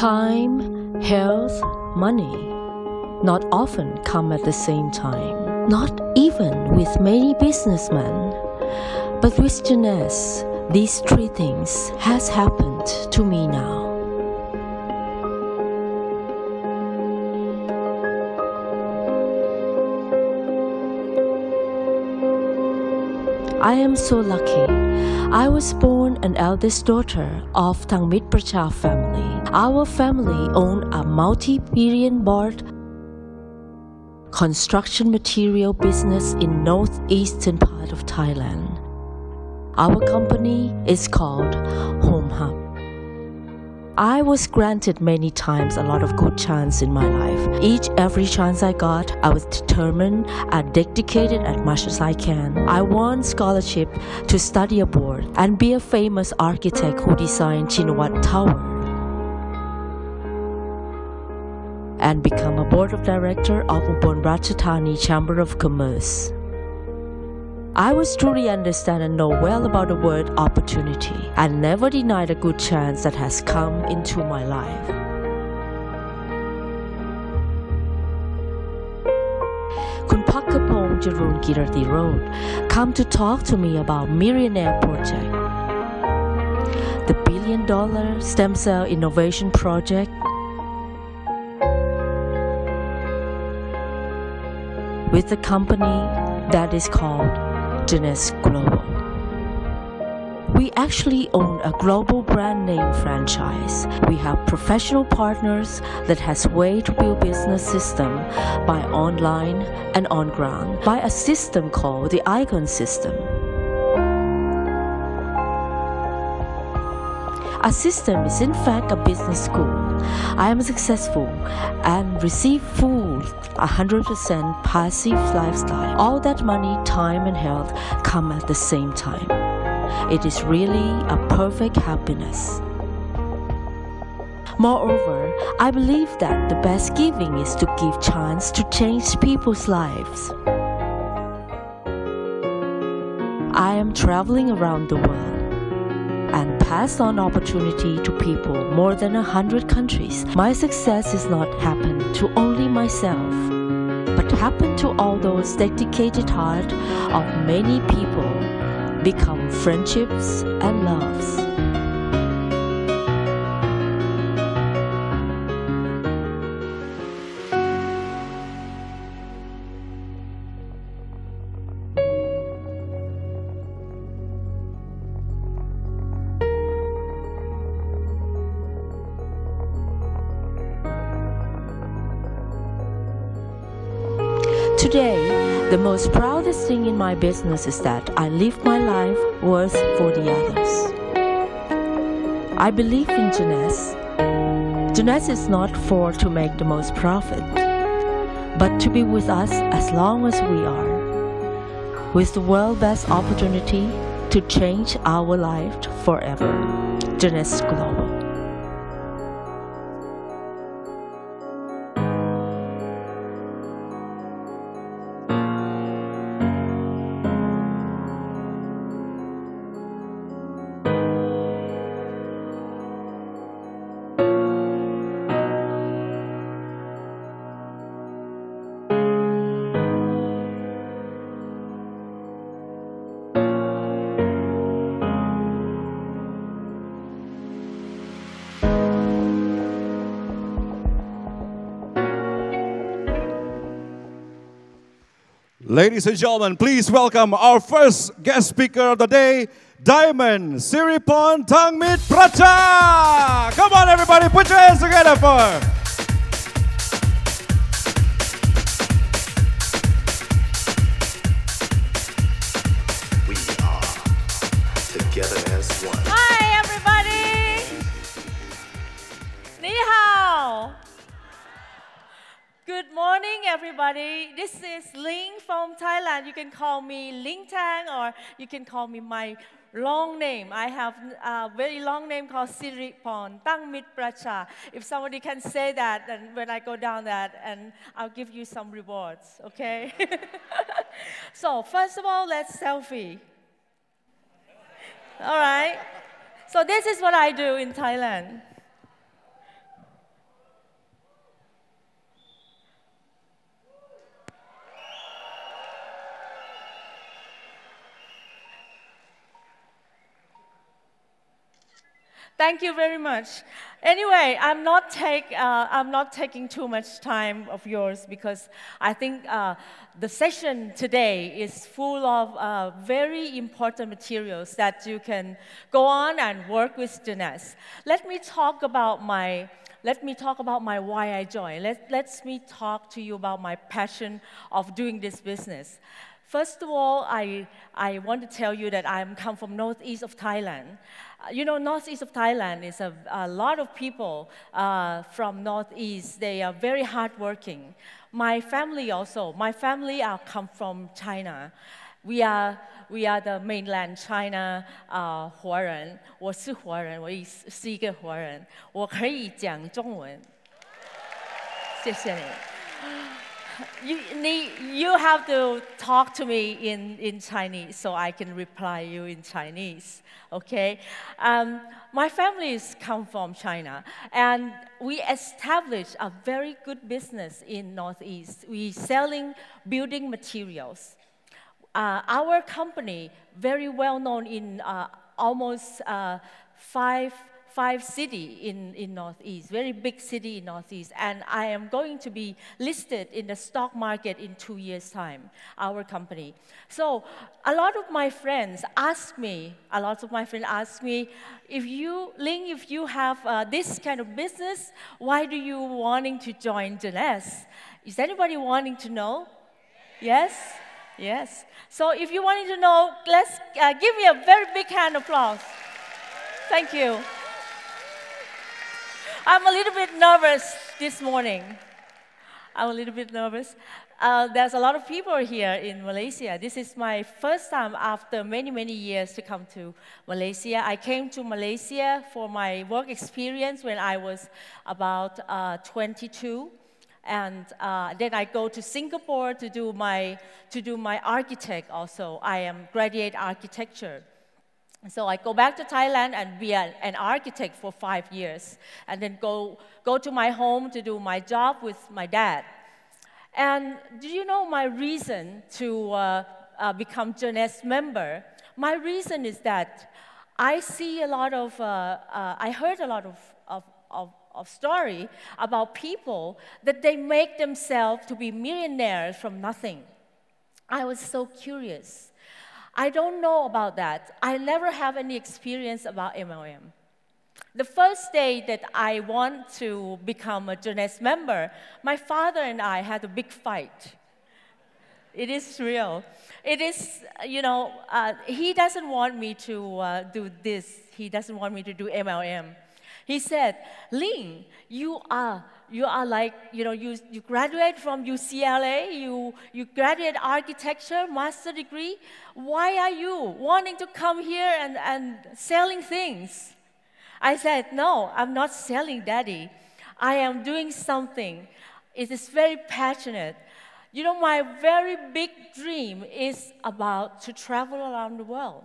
Time, health, money not often come at the same time, not even with many businessmen. But with Jeunesse, these three things has happened to me now. I am so lucky. I was born an eldest daughter of Tangmitpracha family. Our family owned a multi-billion baht construction material business in northeastern part of Thailand. Our company is called Home Hub. I was granted many times a lot of good chance in my life. Every chance I got, I was determined and dedicated as much as I can. I won scholarship to study abroad and be a famous architect who designed Chinawat Tower and become a board of director of Ubon Ratchathani Chamber of Commerce. I was truly understand and know well about the word opportunity and never denied a good chance that has come into my life. Kun Pakkapong Jarun Kirati Road come to talk to me about Millionaire Project, the $1 billion stem cell innovation project with a company that is called Jeunesse Global. We actually own a global brand name franchise. We have professional partners that has way to build business system by online and on ground by a system called the Icon system. Our system is in fact a business school. I am successful and receive full 100% passive lifestyle. All that money, time and health come at the same time. It is really a perfect happiness. Moreover, I believe that the best giving is to give chance to change people's lives. I am traveling around the world and pass on opportunity to people more than 100 countries. My success is not happened to only myself, but happened to all those dedicated heart of many people become friendships and loves. Today, the most proudest thing in my business is that I live my life worth for the others. I believe in Jeunesse. Jeunesse is not for to make the most profit, but to be with us as long as we are, with the world's best opportunity to change our life forever. Jeunesse Global. Ladies and gentlemen, please welcome our first guest speaker of the day, Diamond Siriporn Tangmitpracha. Come on, everybody, put your hands together for her. We are together as one. Hi, everybody. Ni hao. Good morning, everybody. This is Ling from Thailand. You can call me Ling Tang, or you can call me my long name. I have a very long name called Siriporn Tangmitpracha. If somebody can say that, then when I go down that, and I'll give you some rewards, okay? So first of all, let's selfie. All right. So this is what I do in Thailand. Thank you very much. Anyway, I'm not taking too much time of yours because I think the session today is full of very important materials that you can go on and work with Jeunesse. Let me talk about my why I joined. Let me talk to you about my passion of doing this business. First of all, I want to tell you that I come from northeast of Thailand. You know, northeast of Thailand is a lot of people from northeast. They are very hardworking. My family also. My family come from China. We are the mainland China 华人。我是华人，我是一个华人，我可以讲中文。谢谢你。You have to talk to me in Chinese so I can reply you in Chinese, okay? My families come from China, and we established a very good business in Northeast. We selling building materials. Our company, very well known in almost five cities in Northeast, very big city in Northeast, and I am going to be listed in the stock market in 2 years' time, our company. So a lot of my friends ask me, if you have this kind of business, why do you wanting to join Jeunesse? Is anybody wanting to know? Yes? Yes. So if you wanting to know, let's give me a very big hand applause. Thank you. I'm a little bit nervous this morning. I'm a little bit nervous. There's a lot of people here in Malaysia. This is my first time after many, many years to come to Malaysia. I came to Malaysia for my work experience when I was about 22. And then I go to Singapore to do my architect also. I am graduate architecture. So I go back to Thailand and be an architect for 5 years, and then go to my home to do my job with my dad. And do you know my reason to become Jeunesse member? My reason is that I see a lot of, I heard a lot of story about people that they make themselves to be millionaires from nothing. I was so curious. I don't know about that. I never have any experience about MLM. The first day that I want to become a Jeunesse member, my father and I had a big fight. It is real. It is, you know, he doesn't want me to do this. He doesn't want me to do MLM. He said, Ling, you are like, you know, you graduate from UCLA, you graduate architecture, master degree. Why are you wanting to come here and selling things? I said, no, I'm not selling, Daddy. I am doing something. It is very passionate. You know, my very big dream is about to travel around the world.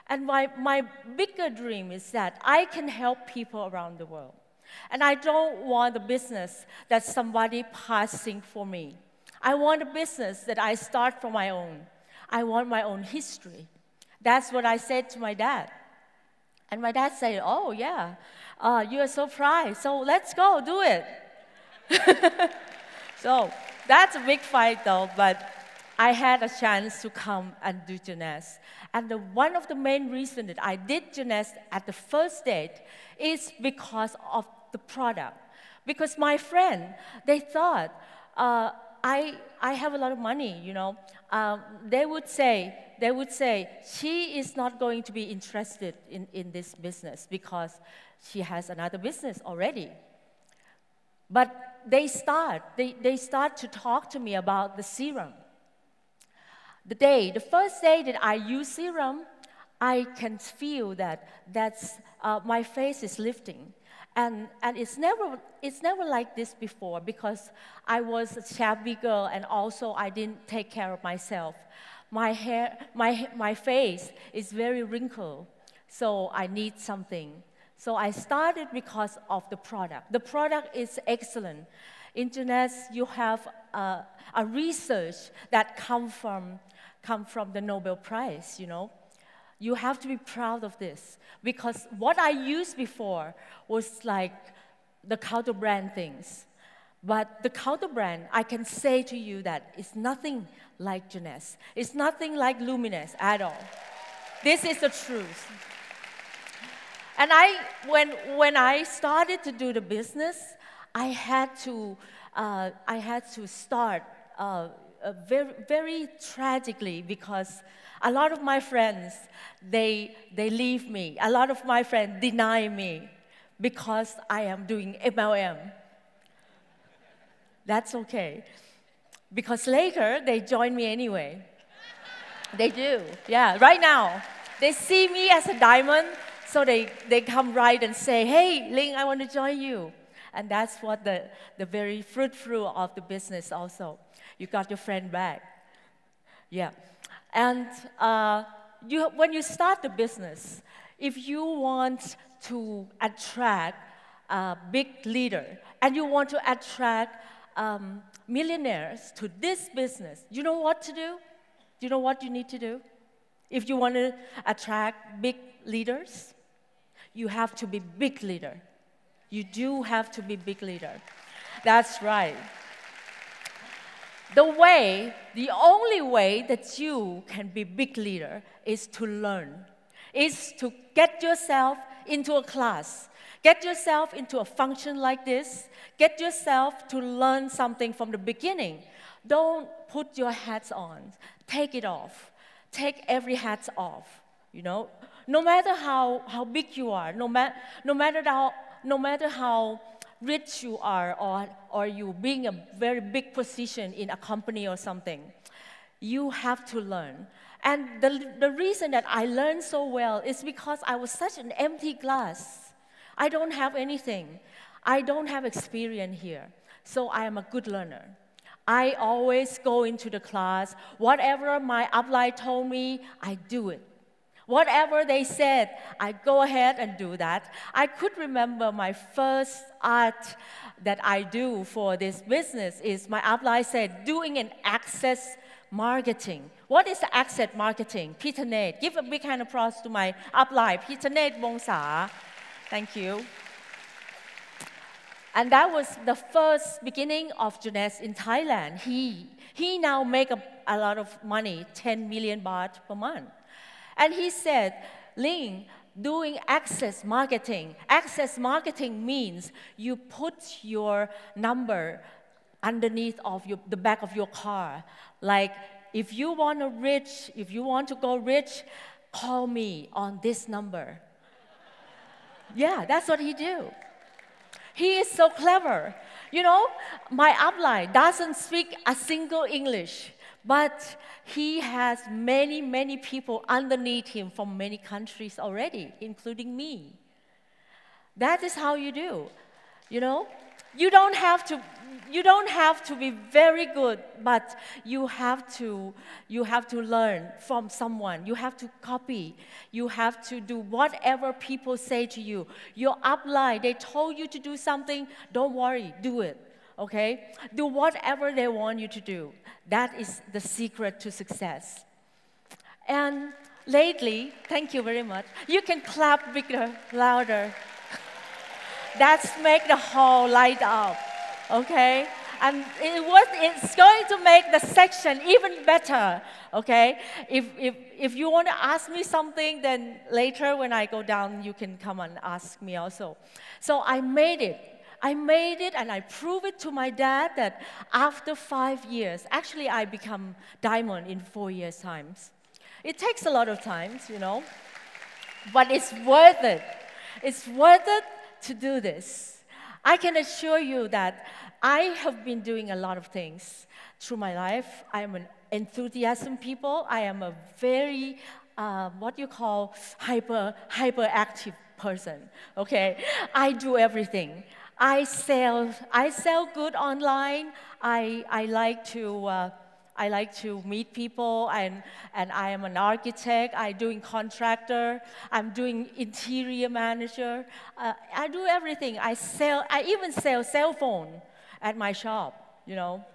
And my bigger dream is that I can help people around the world. And I don't want a business that somebody passing for me. I want a business that I start from my own. I want my own history. That's what I said to my dad. And my dad said, oh, yeah, you are so proud. So let's go, do it. So that's a big fight, though, but I had a chance to come and do Jeunesse. And one of the main reasons that I did Jeunesse at the first date is because of the product. Because my friend, they thought, I have a lot of money, you know. They would say, she is not going to be interested in this business because she has another business already. But they start to talk to me about the serum. The first day that I use serum, I can feel that my face is lifting. And it's never like this before because I was a shabby girl and also I didn't take care of myself. My hair, my face is very wrinkled, so I need something. So I started because of the product. The product is excellent. In Jeunesse, you have a research that come from the Nobel Prize, you know. You have to be proud of this. Because what I used before was like the counter brand things. But the counter brand, I can say to you that it's nothing like Jeunesse. It's nothing like Luminous at all. This is the truth. And when I started to do the business, I had to start very, very tragically because a lot of my friends, they leave me. A lot of my friends deny me because I am doing MLM. That's okay. Because later, they join me anyway. They do, yeah, right now. They see me as a diamond, so they come right and say, hey, Ling, I want to join you. And that's what the very fruitful of the business also. You got your friend back. Yeah. And when you start the business, if you want to attract a big leader and you want to attract millionaires to this business, you know what to do? You know what you need to do? If you want to attract big leaders, you have to be big leader. You do have to be big leader. That's right. The only way that you can be big leader is to learn, is to get yourself into a class, get yourself into a function like this, get yourself to learn something from the beginning. Don't put your hats on, take it off. Take every hat off, you know. No matter how big you are, no matter how rich you are, or you being a very big position in a company or something, you have to learn. And the reason that I learned so well is because I was such an empty glass. I don't have anything. I don't have experience here. So I am a good learner. I always go into the class. Whatever my upline told me, I do it. Whatever they said, I go ahead and do that. I could remember my first art that I do for this business is my upline said, doing an access marketing. What is the access marketing? Peter Nate. Give a big hand of applause to my upline, Peter Nate Wongsa. Thank you. And that was the first beginning of Jeunesse in Thailand. He now makes a lot of money, 10 million baht per month. And he said, Ling, doing access marketing. Access marketing means you put your number underneath of the back of your car. Like, if you want to go rich, call me on this number. Yeah, that's what he do. He is so clever. You know, my upline doesn't speak a single English, but he has many, many people underneath him from many countries already, including me. That is how you do, you know? You don't have to be very good, but you have to learn from someone. You have to copy. You have to do whatever people say to you. Your upline, they told you to do something, don't worry, do it. Okay? Do whatever they want you to do. That is the secret to success. And lately, thank you very much. You can clap bigger, louder. That's make the hall light up, okay? And it's going to make the section even better, okay? If you want to ask me something, then later when I go down, you can come and ask me also. So I made it. I made it and I proved it to my dad that after 5 years, actually I become diamond in 4 years' time. It takes a lot of time, you know, but it's worth it. It's worth it to do this. I can assure you that I have been doing a lot of things through my life. I am an enthusiasm people. I am a very, what you call, hyperactive person, okay? I do everything. I sell good online. I like to meet people, and I am an architect. I'm doing contractor. I'm doing interior manager. I do everything. I even sell cell phone at my shop, you know.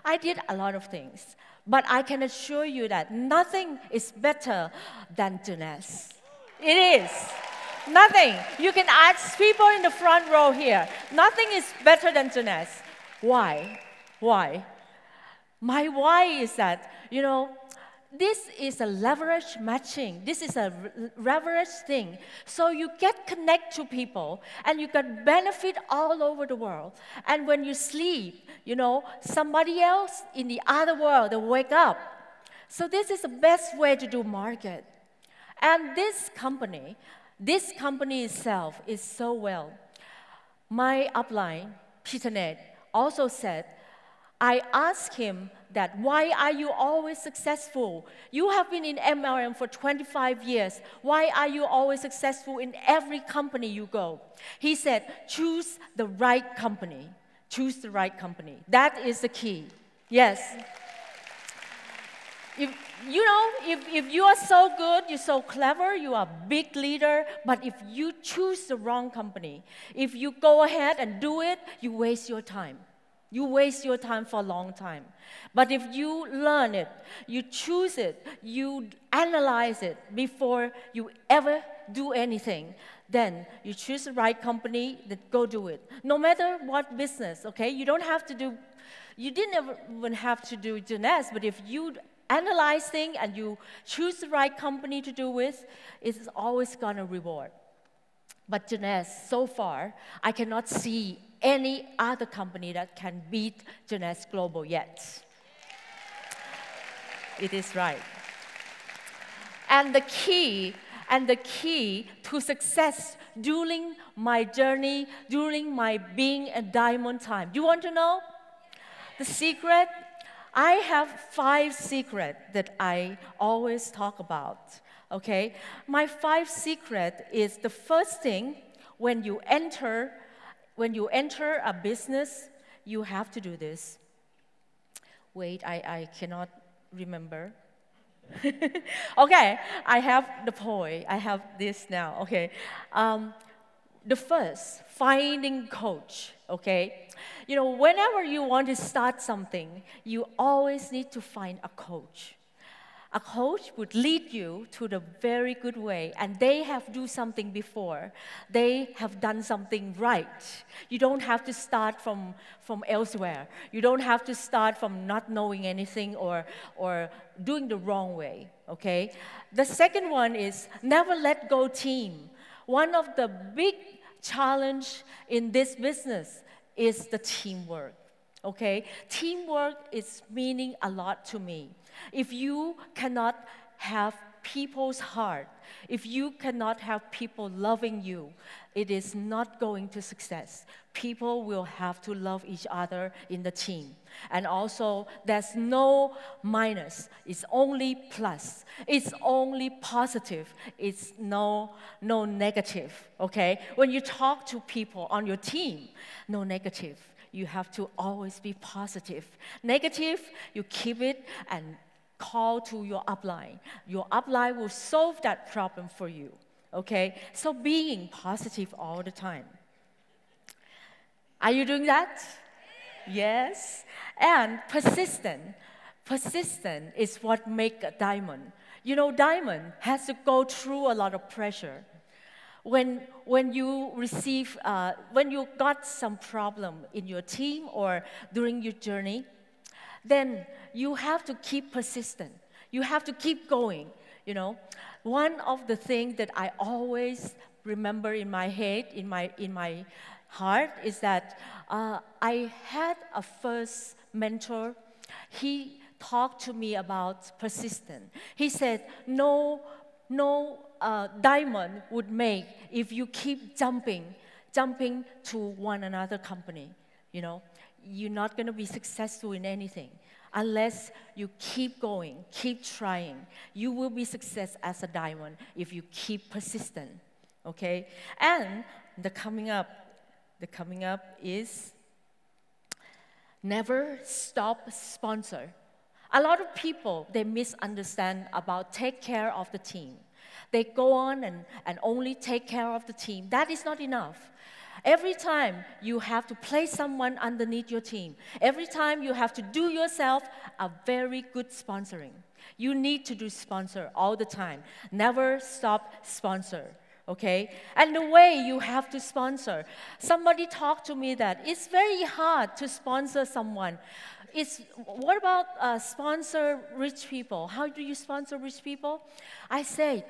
I did a lot of things. But I can assure you that nothing is better than Jeunesse. It is. Nothing. You can ask people in the front row here. Nothing is better than Jeunesse. Why? Why? My why is that, this is a leverage matching. This is a leverage thing. So you get connect to people and you can benefit all over the world. And when you sleep, somebody else in the other world, they wake up. So this is the best way to do market. And this company itself is so well. My upline, Peter Ned, also said, I asked him that, why are you always successful? You have been in MLM for 25 years. Why are you always successful in every company you go? He said, choose the right company. Choose the right company. That is the key. Yes. If you are so good, you're so clever, you are a big leader, but if you choose the wrong company, if you go ahead and do it, you waste your time. You waste your time for a long time. But if you learn it, you choose it, you analyze it before you ever do anything, then you choose the right company, then go do it. No matter what business, okay? You didn't even have to do Jeunesse, but if you analyze things and you choose the right company to do with, it's always gonna reward. But Jeunesse, so far, I cannot see any other company that can beat Jeunesse Global yet. It is right. And the key to success during my journey, during my being a diamond time. Do you want to know? The secret? I have 5 secrets that I always talk about. Okay? My 5 secrets is the first thing, when you enter a business, you have to do this. Wait, I cannot remember. Okay, I have the point. I have this now. Okay. The first, finding coach. Okay. Whenever you want to start something, you always need to find a coach. A coach would lead you to the very good way, and they have do something before. They have done something right. You don't have to start from elsewhere. You don't have to start from not knowing anything or doing the wrong way, okay? The second one is never let go team. One of the big challenge in this business is the teamwork, okay? Teamwork is meaning a lot to me. If you cannot have people's heart, if you cannot have people loving you, it is not going to success. People will have to love each other in the team. And also, there's no minus. It's only plus. It's only positive. It's no negative, okay? When you talk to people on your team, no negative. You have to always be positive. Negative, you keep it and call to your upline. Your upline will solve that problem for you, okay? So being positive all the time. Are you doing that? Yes. And persistent. Persistent is what makes a diamond. Diamond has to go through a lot of pressure. When you got some problem in your team or during your journey, then you have to keep persistent. You have to keep going, One of the things that I always remember in my head, in my heart, is that I had a first mentor. He talked to me about persistence. He said, no diamond would make if you keep jumping to one another company, You're not going to be successful in anything unless you keep going, keep trying. You will be success as a diamond if you keep persistent, okay? And the coming up is never stop sponsor. A lot of people, they misunderstand about take care of the team. They go on and only take care of the team. That is not enough. Every time you have to place someone underneath your team. Every time you have to do yourself a very good sponsoring. You need to do sponsor all the time. Never stop sponsor, okay? And the way you have to sponsor. Somebody talked to me that it's very hard to sponsor someone. What about sponsor rich people? How do you sponsor rich people? I say,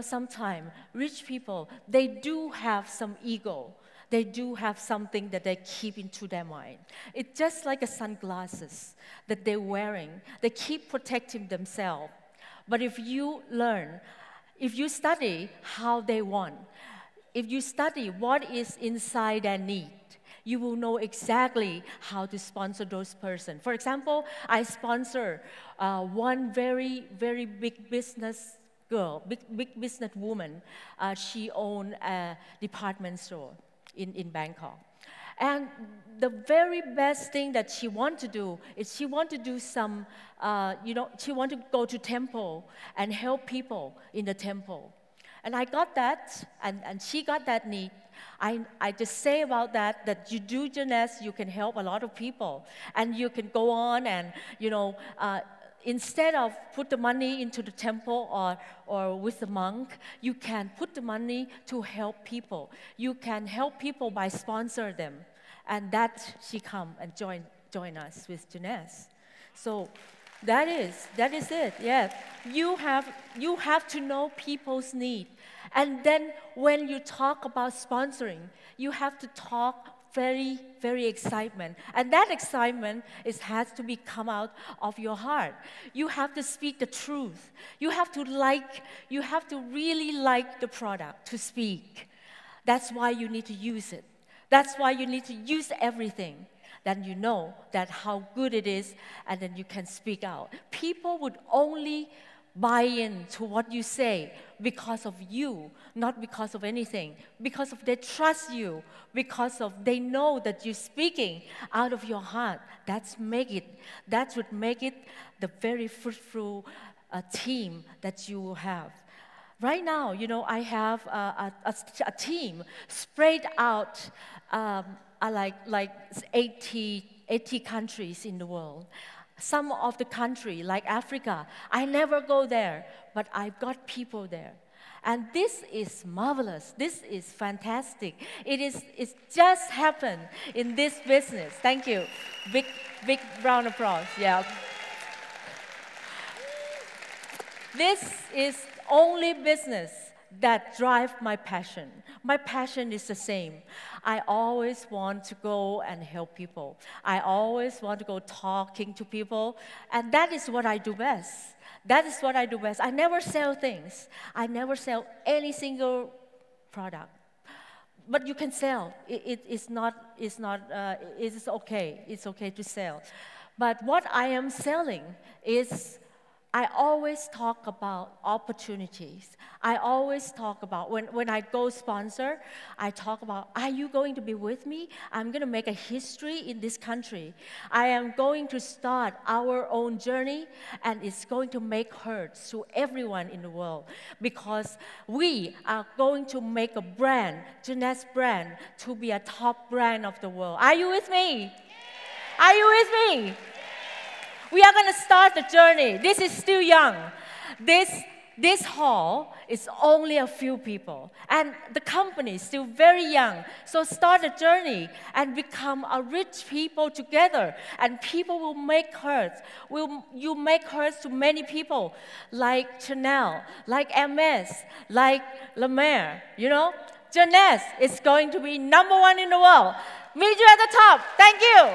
sometimes rich people, they do have some ego. They do have something that they keep into their mind. It's just like a sunglasses that they're wearing. They keep protecting themselves. But if you learn, if you study how they want, if you study what is inside their need, you will know exactly how to sponsor those persons. For example, I sponsor one very, very big business girl, big business woman. She owned a department store in Bangkok. And the very best thing that she wants to do is she wants to do some, she wants to go to temple and help people in the temple. And I got that, and she got that need. I just say about that you do Jeunesse, you can help a lot of people. And you can go on and, instead of put the money into the temple or with the monk, you can put the money to help people. You can help people by sponsor them. And that she come and join us with Jeunesse. So that is it, yeah. You have to know people's need. And then when you talk about sponsoring, you have to talk very, very excitement. And that excitement has to come out of your heart. You have to speak the truth. You have to really like the product to speak. That's why you need to use it. That's why you need to use everything. Then you know that how good it is, and then you can speak out. People would only buy into what you say because of you, not because of anything. Because of they trust you, because of they know that you're speaking out of your heart. That's what make it the very fruitful team that you will have. Right now, I have a team spread out like 80 countries in the world. Some of the country, like Africa, I never go there, but I've got people there. And this is marvelous. This is fantastic. It's just happened in this business. Thank you. Big round of applause. Yeah. This is only business that drives my passion. My passion is the same. I always want to go and help people. I always want to go talking to people. And that is what I do best. That is what I do best. I never sell things. I never sell any single product. But you can sell. It's okay. It's okay to sell. But what I am selling is I always talk about opportunities. I always talk about, when I go sponsor, I talk about, are you going to be with me? I'm going to make a history in this country. I am going to start our own journey, and it's going to make hurt to everyone in the world, because we are going to make a brand, Jeunesse brand, to be a top brand of the world. Are you with me? Are you with me? We are going to start the journey. This is still young. This hall is only a few people. And the company is still very young. So start a journey and become a rich people together. And people will make hurts. You make hurts to many people, like Chanel, like MS, like La Mer. Jeunesse is going to be #1 in the world. Meet you at the top. Thank you.